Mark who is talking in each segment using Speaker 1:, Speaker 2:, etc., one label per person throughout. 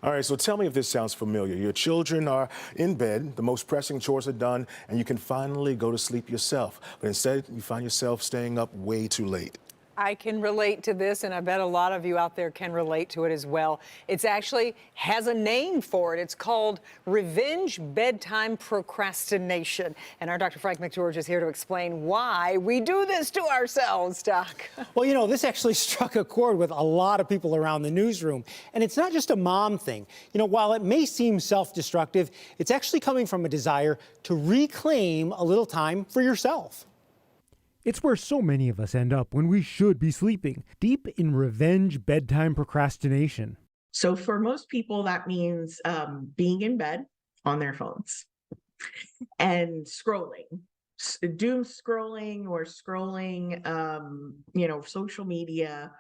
Speaker 1: All right, so tell me if this sounds familiar. Your children are in bed, the most pressing chores are done, and you can finally go to sleep yourself. But instead, you find yourself staying up way too late.
Speaker 2: I can relate to this, and I bet a lot of you out there can relate to it as well. It's actually has a name for it. It's called Revenge Bedtime Procrastination. And our Dr. Frank McGeorge is here to explain why we do this to ourselves, Doc.
Speaker 3: Well, this actually struck a chord with a lot of people around the newsroom. And it's not just a mom thing. While it may seem self-destructive, it's actually coming from a desire to reclaim a little time for yourself.
Speaker 4: It's where so many of us end up when we should be sleeping, deep in revenge bedtime procrastination.
Speaker 5: So for most people, that means being in bed on their phones and scrolling, doom scrolling or scrolling, social media.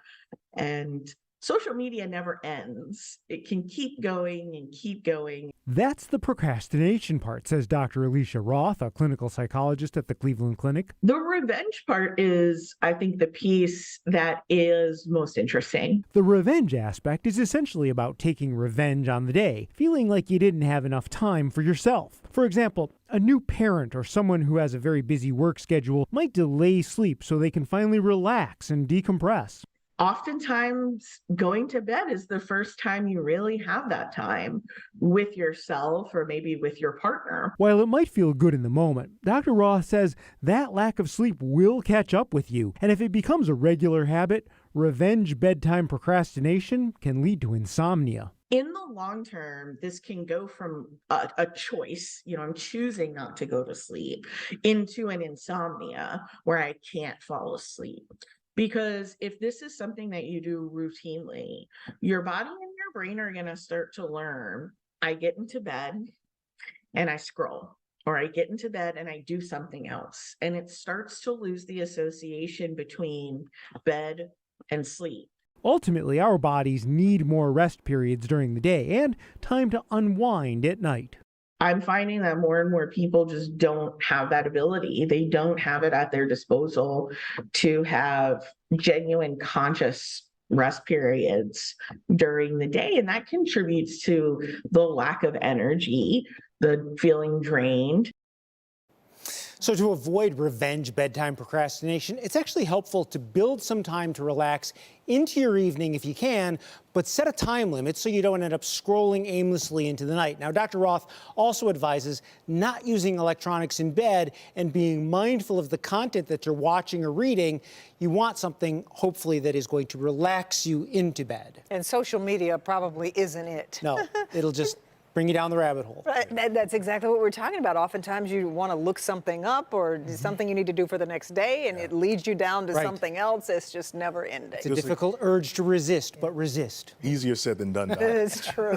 Speaker 5: And social media never ends. It can keep going and keep going.
Speaker 4: That's the procrastination part, says Dr. Alicia Roth, a clinical psychologist at the Cleveland Clinic.
Speaker 5: The revenge part is, I think, the piece that is most interesting.
Speaker 4: The revenge aspect is essentially about taking revenge on the day, feeling like you didn't have enough time for yourself. For example, a new parent or someone who has a very busy work schedule might delay sleep so they can finally relax and decompress.
Speaker 5: Oftentimes, going to bed is the first time you really have that time with yourself or maybe with your partner.
Speaker 4: While it might feel good in the moment, Dr. Roth says that lack of sleep will catch up with you. And if it becomes a regular habit, revenge bedtime procrastination can lead to insomnia.
Speaker 5: In the long term, this can go from a choice, I'm choosing not to go to sleep, into an insomnia where I can't fall asleep. Because if this is something that you do routinely, your body and your brain are going to start to learn, I get into bed and I scroll, or I get into bed and I do something else. And it starts to lose the association between bed and sleep.
Speaker 4: Ultimately, our bodies need more rest periods during the day and time to unwind at night.
Speaker 5: I'm finding that more and more people just don't have that ability. They don't have it at their disposal to have genuine conscious rest periods during the day. And that contributes to the lack of energy, the feeling drained.
Speaker 3: So to avoid revenge bedtime procrastination, it's actually helpful to build some time to relax into your evening if you can, but set a time limit so you don't end up scrolling aimlessly into the night. Now, Dr. Roth also advises not using electronics in bed and being mindful of the content that you're watching or reading. You want something, hopefully, that is going to relax you into bed.
Speaker 2: And social media probably isn't it.
Speaker 3: No, it'll just bring you down the rabbit hole.
Speaker 2: Right. That's exactly what we're talking about. Oftentimes you want to look something up or something you need to do for the next day, and it leads you down to something else. It's just never ending.
Speaker 3: It's a difficult urge to resist, but resist.
Speaker 1: Easier said than done, Doc.
Speaker 2: It's true.